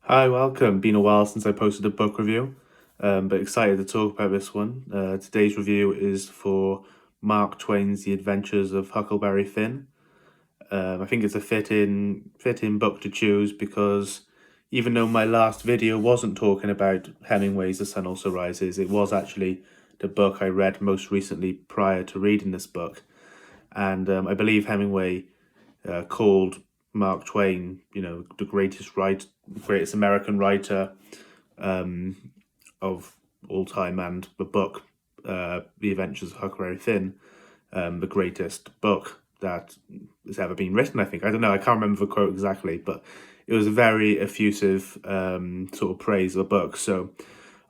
Hi, welcome. Been a while since I posted a book review, but excited to talk about this one. Today's review is for Mark Twain's The Adventures of Huckleberry Finn. I think it's a fitting book to choose because even though my last video wasn't talking about Hemingway's The Sun Also Rises, it was actually the book I read most recently prior to reading this book. And I believe Hemingway called Mark Twain, the greatest American writer of all time, and the book, The Adventures of Huckleberry Finn, the greatest book that has ever been written. I don't know. I can't remember the quote exactly, but it was a very effusive sort of praise of the book. So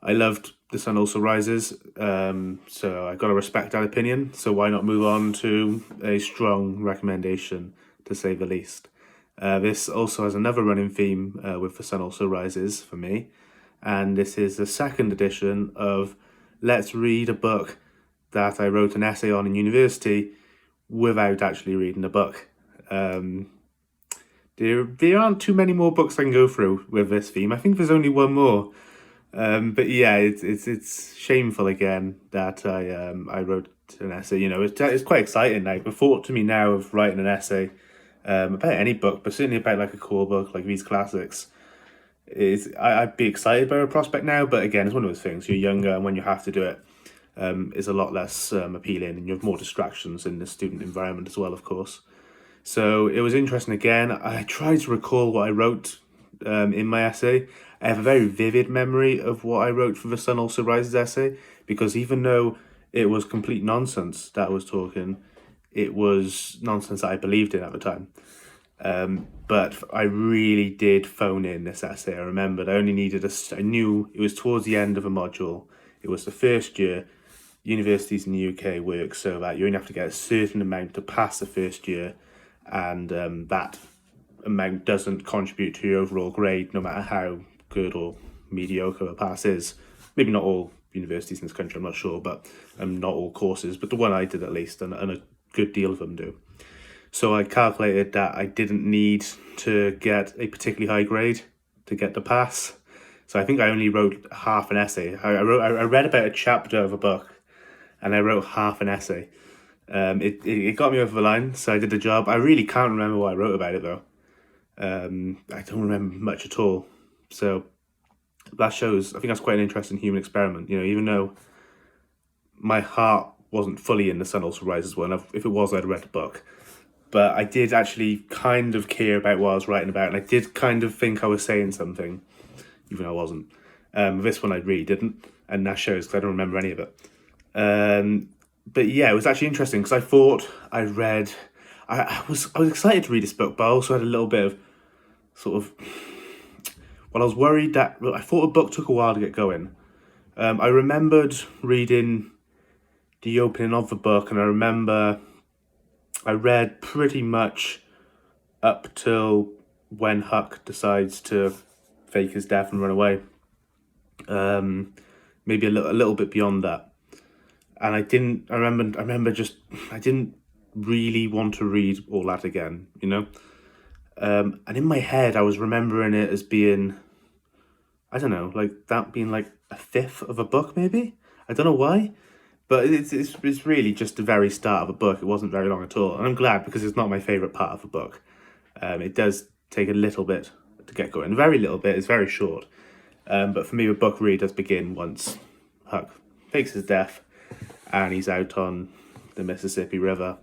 I loved The Sun Also Rises. So I got to respect that opinion. So why not move on to a strong recommendation, to say the least. This also has another running theme with The Sun Also Rises for me, and this is the second edition of Let's Read a Book that I wrote an essay on in university without actually reading the book. There aren't too many more books I can go through with this theme. I think there's only one more. But yeah, it's shameful again that I wrote an essay. It's quite exciting. Like the thought to me now of writing an essay about any book, but certainly about like a core book like these classics, I'd be excited by the prospect now. But again, it's one of those things. You're younger, and when you have to do it, is a lot less appealing, and you have more distractions in the student environment as well, of course. So it was interesting again. I tried to recall what I wrote in my essay. I have a very vivid memory of what I wrote for the Sun Also Rises essay, because even though it was complete nonsense that I was talking, it was nonsense that I believed in at the time. But I really did phone in this essay. I remembered I knew it was towards the end of a module. It was the first year. Universities in the UK work so that you only have to get a certain amount to pass the first year, and that amount doesn't contribute to your overall grade, no matter how good or mediocre a pass is. Maybe not all universities in this country, I'm not sure, but not all courses, but the one I did at least, and a good deal of them do. So I calculated that I didn't need to get a particularly high grade to get the pass. So I think I only wrote half an essay. I read about a chapter of a book, and I wrote half an essay. It got me over the line, so I did the job. I really can't remember what I wrote about it though. I don't remember much at all. So that shows, I think that's quite an interesting human experiment. Even though my heart wasn't fully in The Sun Also Rises one, if it was, I'd read the book. But I did actually kind of care about what I was writing about, and I did kind of think I was saying something, even though I wasn't. This one I really didn't, and that shows because I don't remember any of it. But yeah, it was actually interesting because I thought I read. I was excited to read this book, but I also had a little bit of sort of. Well, I was worried that I thought the book took a while to get going. I remembered reading the opening of the book, and I remember I read pretty much up till when Huck decides to fake his death and run away. Maybe a little bit beyond that. And I didn't. I remember just. I didn't really want to read all that again. And in my head, I was remembering it as being. I don't know, like that being like a fifth of a book, maybe. I don't know why, but it's really just the very start of a book. It wasn't very long at all, and I'm glad because it's not my favorite part of the book. It does take a little bit to get going, very little bit. It's very short, but for me, the book really does begin once Huck fakes his death and he's out on the Mississippi River.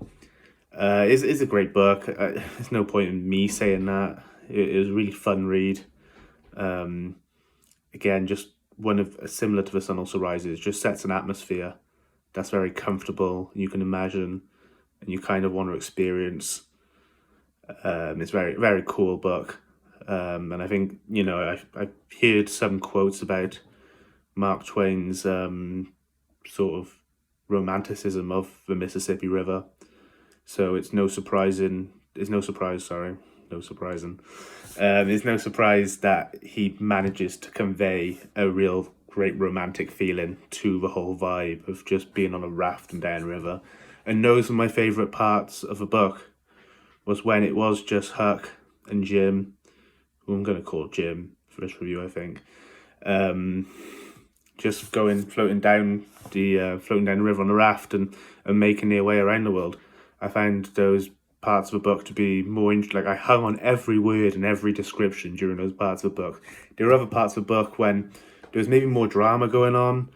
It's a great book. There's no point in me saying that. It was a really fun read. Again, just one of similar to The Sun Also Rises, just sets an atmosphere that's very comfortable. You can imagine, and you kind of want to experience. It's very very cool book, and I think I've heard some quotes about Mark Twain's sort of romanticism of the Mississippi River. So it's no surprising. It's no surprise. Sorry, no surprising. It's no surprise that he manages to convey a real great romantic feeling to the whole vibe of just being on a raft and down river. And those were my favourite parts of the book, was when it was just Huck and Jim, who I'm going to call Jim, for this review, I think. Um, just floating down the river on a raft and making their way around the world. I found those parts of the book to be more like I hung on every word and every description during those parts of the book. There were other parts of the book when there was maybe more drama going on.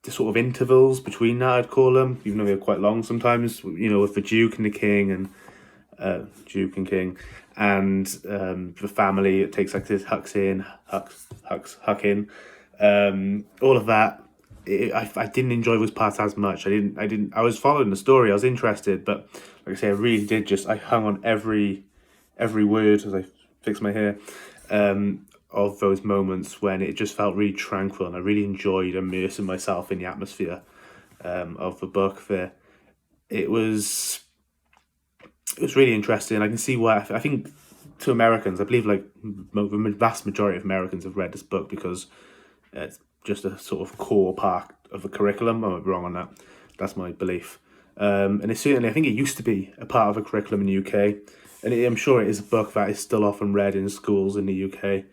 The sort of intervals between that, I'd call them, even though they're quite long sometimes. With the Duke and the King and Duke and King, and the family. It takes like this Huck in, all of that. I didn't enjoy those parts as much. I was following the story. I was interested, but like I say, I really did I hung on every word as I fixed my hair. Of those moments when it just felt really tranquil, and I really enjoyed immersing myself in the atmosphere of the book. There, it was really interesting. I can see why. I think to Americans, I believe like the vast majority of Americans have read this book because it's just a sort of core part of the curriculum. I might be wrong on that. That's my belief. And it's certainly, I think it used to be a part of the curriculum in the UK, and I'm sure it is a book that is still often read in schools in the UK.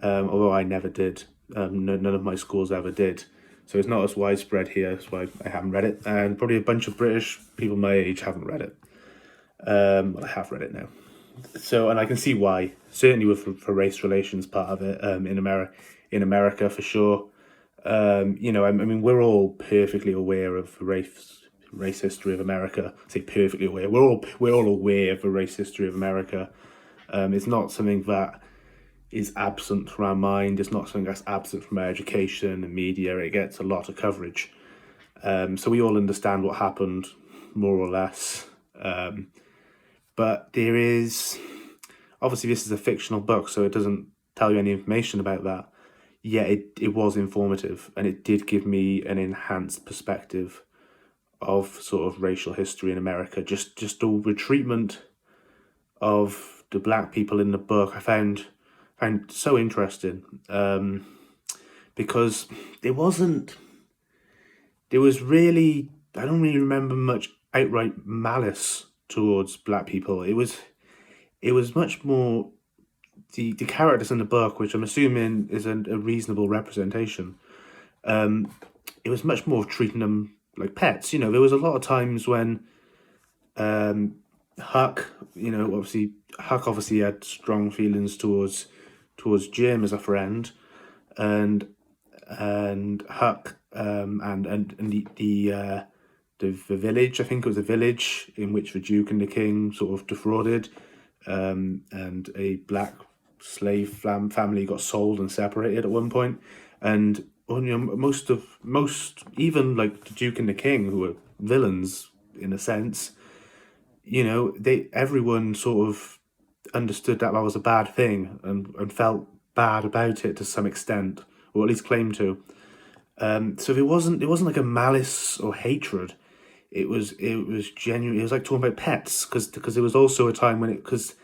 Although I never did. None of my schools ever did. So it's not as widespread here. That's why I haven't read it. And probably a bunch of British people my age haven't read it. Well, I have read it now. So, and I can see why. Certainly with the race relations part of it in America for sure. I mean, we're all perfectly aware of the race history of America. I say perfectly aware. We're all aware of the race history of America. It's not something that is absent from our mind. It's not something that's absent from our education and media. It gets a lot of coverage. So we all understand what happened, more or less. But there is, obviously this is a fictional book, so it doesn't tell you any information about that. Yet it was informative, and it did give me an enhanced perspective of sort of racial history in America. Just the treatment of the black people in the book I found so interesting, because there was really, I don't really remember much outright malice towards black people. It was much more the characters in the book, which I'm assuming is a reasonable representation. It was much more treating them like pets. There was a lot of times when Huck obviously had strong feelings towards Jim as a friend, and Huck and the village. I think it was a village in which the Duke and the King sort of defrauded, and a black slave family got sold and separated at one point, and most even like the Duke and the King, who were villains in a sense, everyone sort of understood that was a bad thing and felt bad about it to some extent, or at least claimed to. So it wasn't like a malice or hatred. It was genuine. It was like talking about pets, because there was also a time when because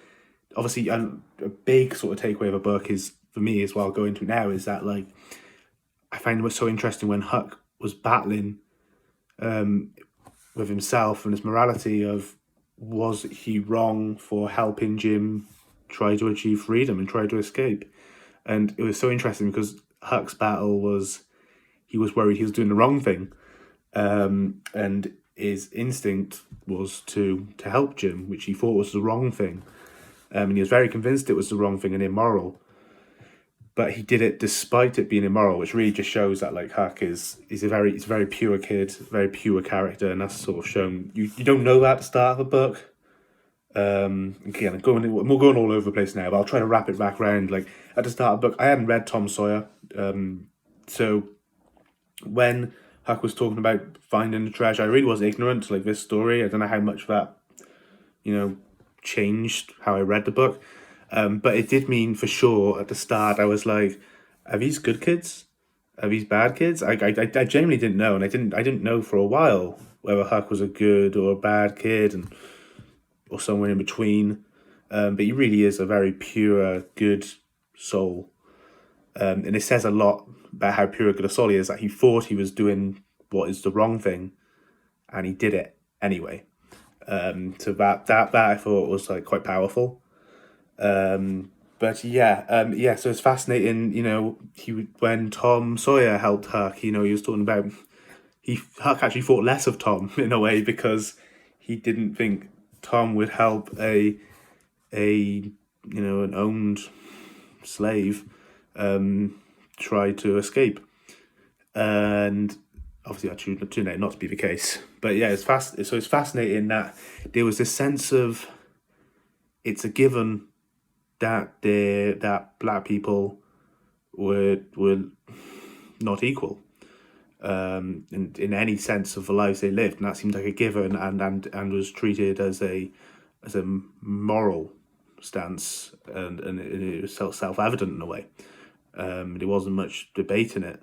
obviously a big sort of takeaway of a book is, for me as well, going to now, is that like I find it was so interesting when Huck was battling with himself and his morality of, was he wrong for helping Jim try to achieve freedom and try to escape? And it was so interesting because Huck's battle was, he was worried he was doing the wrong thing, and his instinct was to help Jim, which he thought was the wrong thing, and he was very convinced it was the wrong thing and immoral. But he did it despite it being immoral, which really just shows that like Huck is a very pure kid, very pure character, and that's sort of shown. You don't know that at the start of a book. Again, we're going all over the place now, but I'll try to wrap it back around. Like at the start of the book, I hadn't read Tom Sawyer, so when Huck was talking about finding the treasure, I really was ignorant to like this story. I don't know how much that, changed how I read the book. But it did mean for sure at the start I was like, are these good kids? Are these bad kids? I genuinely didn't know, and I didn't know for a while whether Huck was a good or a bad kid, or somewhere in between. But he really is a very pure, good soul. And it says a lot about how pure good a soul he is, that he thought he was doing what is the wrong thing, and he did it anyway. So that I thought was like quite powerful. But yeah. So it's fascinating. When Tom Sawyer helped Huck, he was talking about Huck actually thought less of Tom in a way because he didn't think Tom would help an owned slave try to escape, and obviously that turned out not to be the case. But yeah, it's fascinating that there was this sense of it's a given that black people were not equal in any sense of the lives they lived, and that seemed like a given, and was treated as a moral stance, and it was self evident in a way. There wasn't much debate in it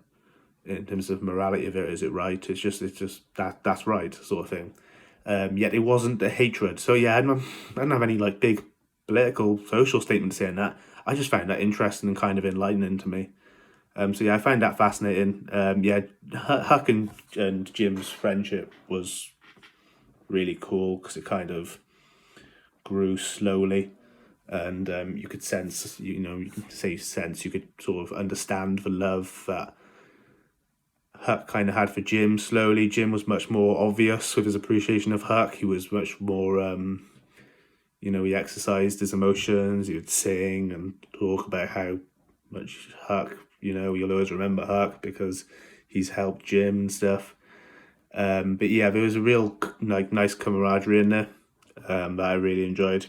in terms of morality of it. Is it right? It's just that's right sort of thing. Yet it wasn't a hatred. So yeah, I don't have any like big political social statements saying that. I just found that interesting and kind of enlightening to me. So yeah, I find that fascinating. Yeah, Huck and Jim's friendship was really cool because it kind of grew slowly, and you could sense, you could say sense, you could sort of understand the love that Huck kind of had for Jim slowly. Jim was much more obvious with his appreciation of Huck. He was much more, he exercised his emotions. He would sing and talk about how much Huck, you'll always remember Huck because he's helped Jim and stuff. But yeah, there was a real like nice camaraderie in there that I really enjoyed.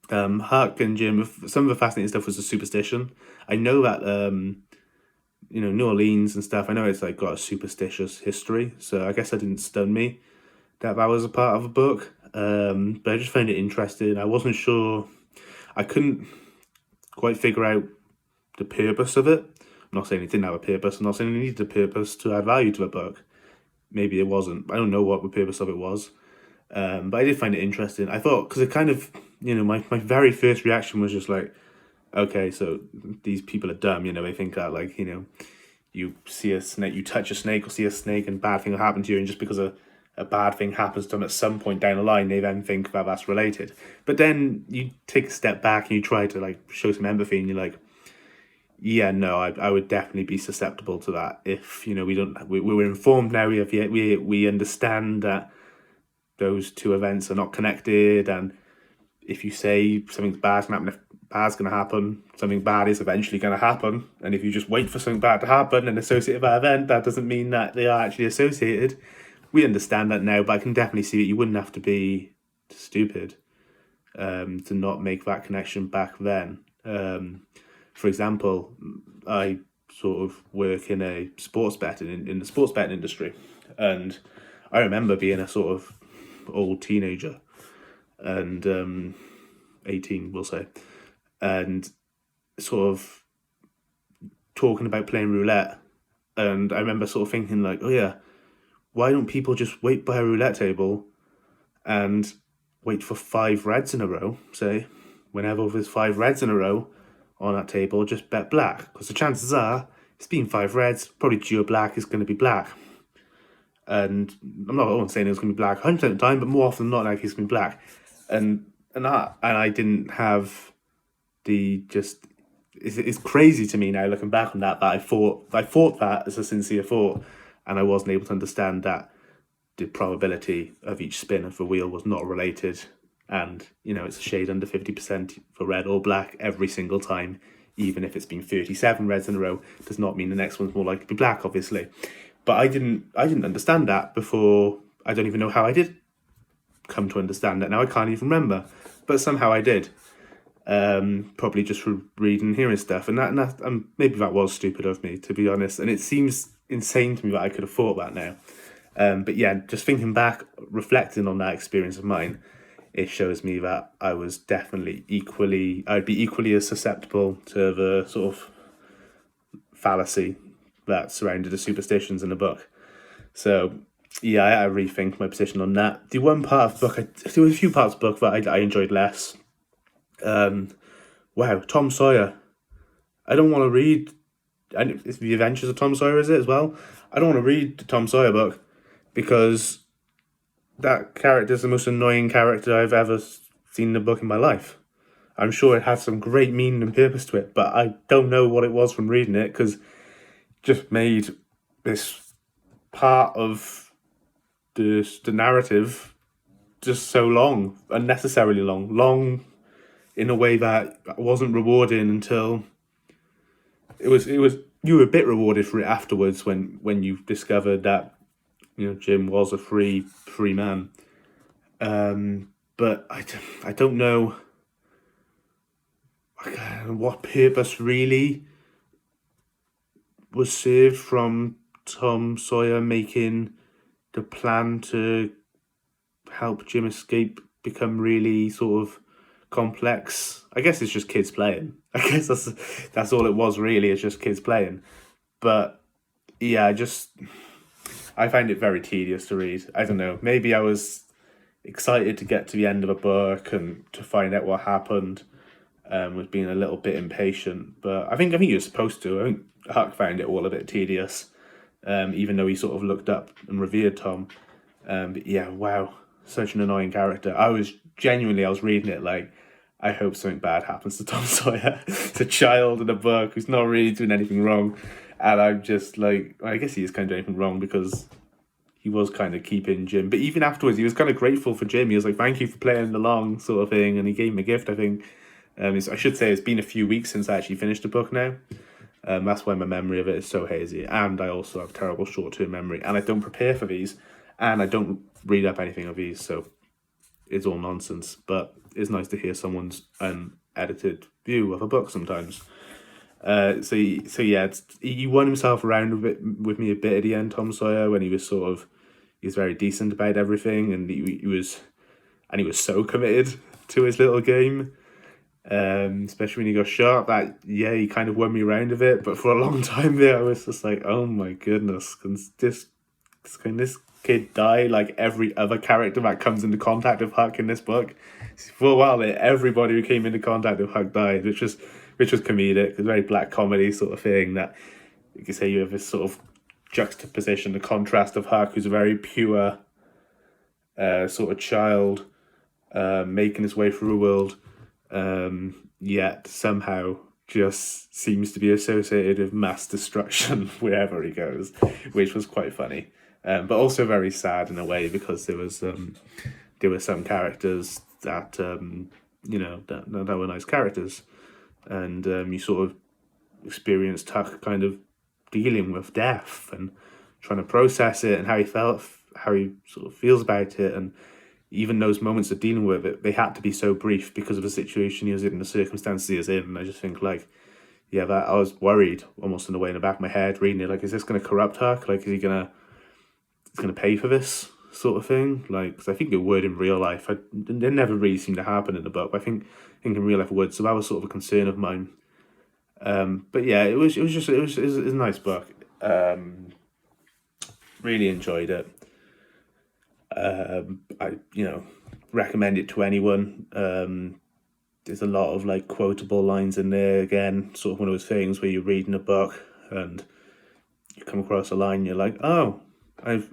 Huck and Jim, some of the fascinating stuff was the superstition. I know that New Orleans and stuff. I know it's like got a superstitious history, so I guess that didn't stun me that was a part of a book. But I just found it interesting. I wasn't sure. I couldn't quite figure out the purpose of it. I'm not saying it didn't have a purpose. I'm not saying it needed a purpose to add value to a book. Maybe it wasn't. I don't know what the purpose of it was. But I did find it interesting. I thought, because it kind of, my very first reaction was just like, okay, so these people are dumb, they think that, like, you see a snake, you touch a snake or see a snake and bad thing will happen to you, and just because a bad thing happens to them at some point down the line, they then think that that's related. But then you take a step back and you try to, like, show some empathy, and you're like, yeah, no, I would definitely be susceptible to that if, we're informed now, we understand that those two events are not connected, and if you say something bad's going to happen, something bad is eventually going to happen, and if you just wait for something bad to happen and associate that event, that doesn't mean that they are actually associated. We understand that now, but I can definitely see that you wouldn't have to be stupid to not make that connection back then. For example, I sort of work in a sports betting in the sports betting industry, and I remember being a sort of old teenager and 18, we'll say, and sort of talking about playing roulette. And I remember sort of thinking like, oh yeah, why don't people just wait by a roulette table and wait for 5 reds in a row, say, whenever there's 5 reds in a row on that table, just bet black, because the chances are it's been 5 reds, probably due black is going to be black. And I'm not saying it was going to be black 100% of the time, but more often than not, like, it's going to be black. And I didn't have the just. It's crazy to me now looking back on that I thought that as a sincere thought, and I wasn't able to understand that the probability of each spin of the wheel was not related, and it's a shade under 50% for red or black every single time. Even if it's been 37 reds in a row, does not mean the next one's more likely to be black, obviously. But I didn't understand that before. I don't even know how I did come to understand that now. I can't even remember, but somehow I did. Probably just through reading and hearing stuff, and maybe that was stupid of me, to be honest. And it seems insane to me that I could have thought that now. But yeah, just thinking back, reflecting on that experience of mine, it shows me that I was definitely I'd be equally as susceptible to the sort of fallacy that surrounded the superstitions in the book. So yeah, I rethink my position on that. The one part of the book, there were a few parts of the book that I enjoyed less. Wow, Tom Sawyer. I don't want to read. And it's The Adventures of Tom Sawyer, is it as well? I don't want to read the Tom Sawyer book because that character is the most annoying character I've ever seen in a book in my life. I'm sure it had some great meaning and purpose to it, but I don't know what it was from reading it, because it just made this part of the narrative just so long, unnecessarily long in a way that wasn't rewarding until it was you were a bit rewarded for it afterwards, when you discovered that, Jim was a free man. But I don't know what purpose really was served from Tom Sawyer making the plan to help Jim escape become really sort of complex. I guess it's just kids playing. I guess that's all it was really. It's just kids playing. But yeah, I find it very tedious to read. I don't know. Maybe I was excited to get to the end of a book and to find out what happened. Was being a little bit impatient, but I think you're supposed to. I think Huck found it all a bit tedious, even though he sort of looked up and revered Tom. But yeah, wow, such an annoying character. I was reading it like, I hope something bad happens to Tom Sawyer. It's a child in a book who's not really doing anything wrong, and I'm just like, I guess he is kind of doing anything wrong, because he was kind of keeping Jim. But even afterwards, he was kind of grateful for Jim. He was like, "Thank you for playing along," sort of thing, and he gave him a gift, I think. I should say it's been a few weeks since I actually finished the book now. That's why my memory of it is so hazy. And I also have terrible short-term memory. And I don't prepare for these. And I don't read up anything of these. So it's all nonsense. But it's nice to hear someone's unedited view of a book sometimes. So yeah, he won himself around a bit with me a bit at the end, Tom Sawyer, when he was very decent about everything. And he was so committed to his little game. Especially when he got shot, he kind of won me around a bit, but for a long time there I was just like, oh my goodness, can this kid die like every other character that comes into contact with Huck in this book? For a while there, everybody who came into contact with Huck died, which was comedic. It's a very black comedy sort of thing, that you could say you have this sort of juxtaposition, the contrast of Huck, who's a very pure sort of child, making his way through the world, yet somehow just seems to be associated with mass destruction wherever he goes, which was quite funny, but also very sad in a way, because there were some characters that that were nice characters, and you sort of experienced Huck kind of dealing with death and trying to process it, and how he sort of feels about it. And even those moments of dealing with it, they had to be so brief because of the situation he was in, the circumstances he was in. And I just think, like, yeah, that I was worried almost in a way in the back of my head reading it. Like, is this going to corrupt Huck? Like, is he going to pay for this sort of thing? Like, because I think it would in real life. It never really seemed to happen in the book, but I think in real life it would. So that was sort of a concern of mine. But yeah, it was a nice book. Really enjoyed it. I recommend it to anyone. There's a lot of like quotable lines in there. Again, sort of one of those things where you're reading a book and you come across a line, you're like, oh, I've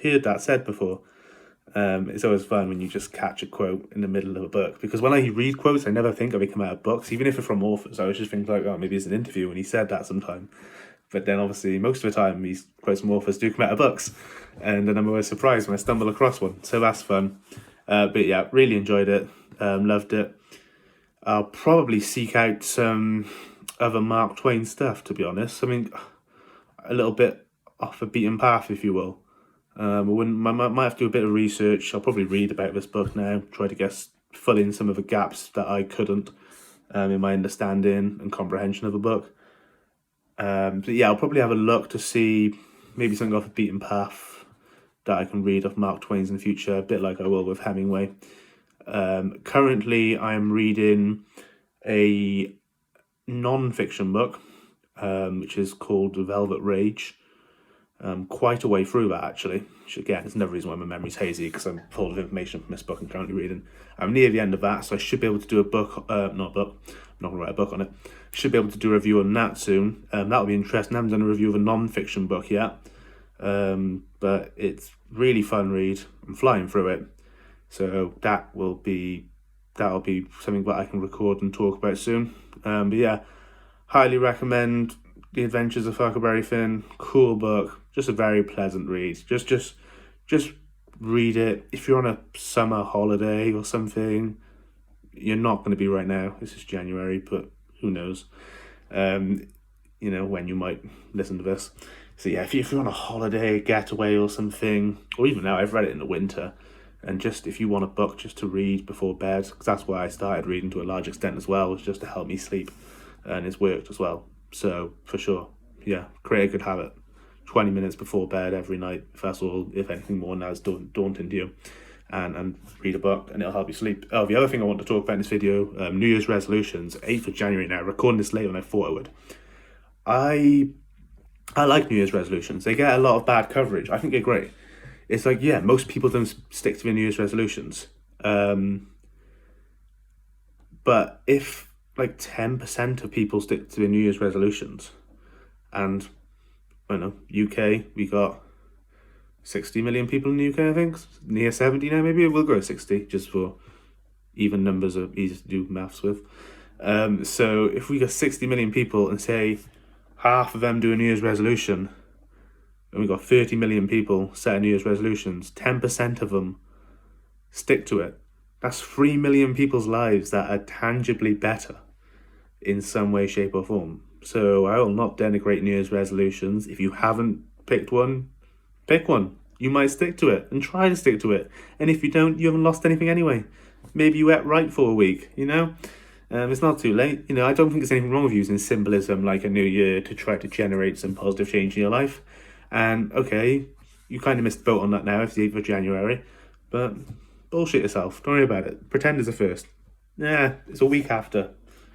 heard that said before. It's always fun when you just catch a quote in the middle of a book, because when I read quotes, I never think they come out of books, even if they're from authors. I was just thinking like, oh, maybe it's an interview and he said that sometime. But then obviously most of the time these quotes from authors do come out of books, and then I'm always surprised when I stumble across one. So that's fun. But yeah, really enjoyed it. Loved it. I'll probably seek out some other Mark Twain stuff, to be honest. I mean, a little bit off the beaten path, if you will. I might have to do a bit of research. I'll probably read about this book now, try to fill in some of the gaps that I couldn't in my understanding and comprehension of the book. But yeah, I'll probably have a look to see maybe something off the beaten path that I can read of Mark Twain's in the future, a bit like I will with Hemingway. Currently, I'm reading a non-fiction book, which is called The Velvet Rage. Quite a way through that, actually, which again is another reason why my memory's hazy, because I'm full of information from this book I'm currently reading. I'm near the end of that, so I should be able to do I'm not going to write a book on it. Should be able to do a review on that soon. That'll be interesting. I haven't done a review of a non-fiction book yet, but it's really fun read. I'm flying through it, so that will be that'll be something that I can record and talk about soon. But yeah, highly recommend The Adventures of Huckleberry Finn. Cool book, just a very pleasant read. Just read it. If you're on a summer holiday or something, you're not going to be right now. This is January, but who knows? When you might listen to this. So yeah, if you're on a holiday, getaway or something, or even now, I've read it in the winter, and just if you want a book just to read before bed, because that's why I started reading to a large extent as well, was just to help me sleep, and it's worked as well. So for sure, yeah, create a good habit. 20 minutes before bed every night, if anything more now is daunting to you, and read a book, and it'll help you sleep. Oh, the other thing I want to talk about in this video, New Year's resolutions, 8th of January now, recording this later than I thought I would. I like New Year's resolutions. They get a lot of bad coverage. I think they're great. It's like, yeah, most people don't stick to their New Year's resolutions. But if like 10% of people stick to their New Year's resolutions, and I don't know, UK, we got 60 million people in the UK, I think, near 70 now, maybe we'll go 60, just for even numbers are easy to do maths with. So if we got 60 million people and say half of them do a New Year's resolution, and we've got 30 million people set New Year's resolutions, 10% of them stick to it. That's 3 million people's lives that are tangibly better in some way, shape or form. So I will not denigrate New Year's resolutions. If you haven't picked one, pick one. You might stick to it and try to stick to it. And if you don't, you haven't lost anything anyway. Maybe you ate right for a week, It's not too late. I don't think there's anything wrong with using symbolism like a new year to try to generate some positive change in your life. And okay, you kind of missed the boat on that now. It's the 8th of January. But bullshit yourself. Don't worry about it. Pretend it's the 1st. Yeah, it's a week after.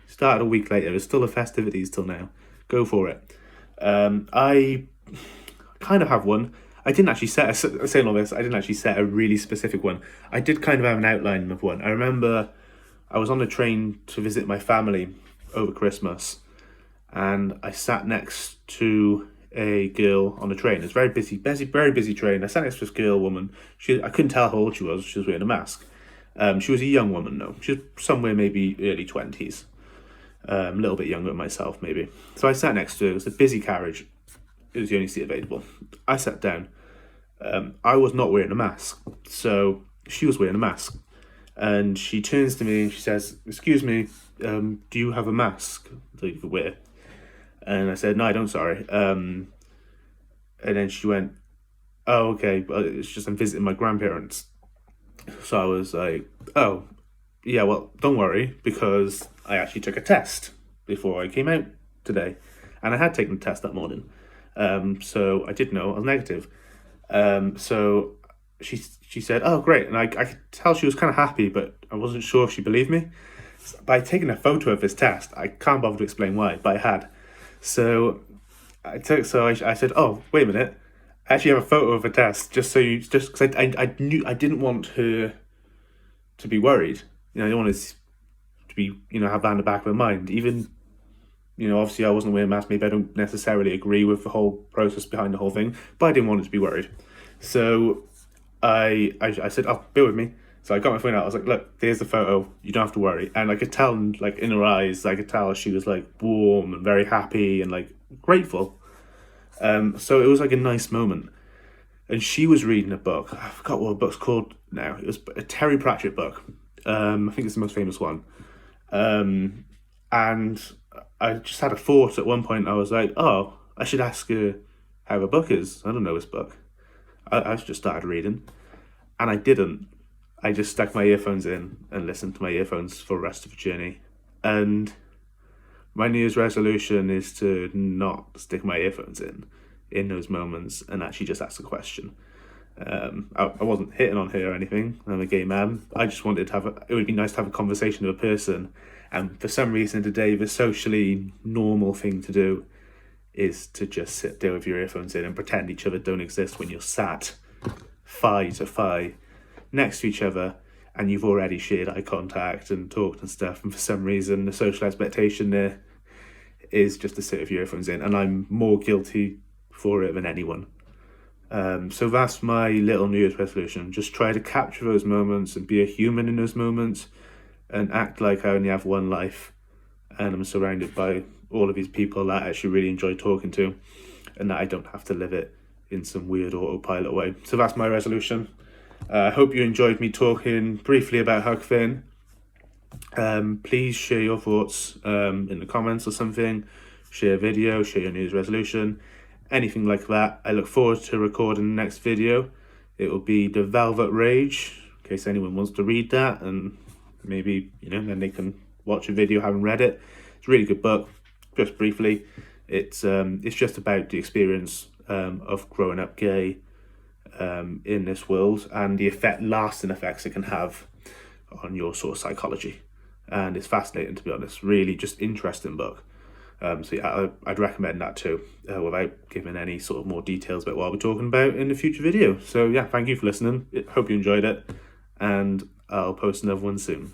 Started a week later. There's still the festivities till now. Go for it. I kind of have one. I didn't actually saying all this, I didn't actually set a really specific one. I did kind of have an outline of one. I remember I was on a train to visit my family over Christmas, and I sat next to a girl on the train. It's very busy, very busy train. I sat next to this woman. I couldn't tell how old she was. She was wearing a mask. She was a young woman though. She was somewhere maybe early 20s. A little bit younger than myself maybe. So I sat next to her. It was a busy carriage. It was the only seat available. I sat down. I was not wearing a mask, so she was wearing a mask. And she turns to me and she says, "Excuse me, do you have a mask that you could wear?" And I said, "No, I don't, sorry." And then she went, "Oh, okay, but it's just I'm visiting my grandparents." So I was like, "Oh, yeah, well, don't worry, because I actually took a test before I came out today. And I had taken the test that morning. So I did know I was negative." So she said, "Oh, great." And I could tell she was kind of happy, but I wasn't sure if she believed me. By taking a photo of this test, I can't bother to explain why, but I had. So I said, "Oh, wait a minute. I actually have a photo of a test, just because I knew I didn't want her to be worried. I didn't want to be, have that in the back of her mind. Even, obviously I wasn't wearing a mask. Maybe I don't necessarily agree with the whole process behind the whole thing, but I didn't want her to be worried. So I said, "Oh, bear with me." So I got my phone out. I was like, "Look, there's the photo. You don't have to worry." And I could tell, in her eyes, I could tell she was warm and very happy and grateful. So it was a nice moment. And she was reading a book. I forgot what the book's called now. It was a Terry Pratchett book. I think it's the most famous one. And I just had a thought at one point. I was like, "Oh, I should ask her how the book is. I don't know this book." I just started reading, and I didn't. I just stuck my earphones in and listened to my earphones for the rest of the journey. And my New Year's resolution is to not stick my earphones in those moments and actually just ask a question. I wasn't hitting on her or anything. I'm a gay man. I just wanted to it would be nice to have a conversation with a person. And for some reason today, the socially normal thing to do is to just sit there with your earphones in and pretend each other don't exist when you're sat thigh to thigh next to each other and you've already shared eye contact and talked and stuff. And for some reason, the social expectation there is just to sit with your earphones in. And I'm more guilty for it than anyone. So that's my little New Year's resolution. Just try to capture those moments and be a human in those moments and act like I only have one life and I'm surrounded by all of these people that I actually really enjoy talking to, and that I don't have to live it in some weird autopilot way. So that's my resolution. I hope you enjoyed me talking briefly about Huck Finn. Please share your thoughts in the comments or something. Share a video, share your news resolution, anything like that. I look forward to recording the next video. It will be The Velvet Rage, in case anyone wants to read that, and maybe, then they can watch a video having read it. It's a really good book. Just briefly, it's just about the experience of growing up gay in this world, and the lasting effects it can have on your sort of psychology. And it's fascinating, to be honest. Really just interesting book. So yeah, I'd recommend that too, without giving any sort of more details about what we're talking about in the future video. So yeah, thank you for listening. Hope you enjoyed it, and I'll post another one soon.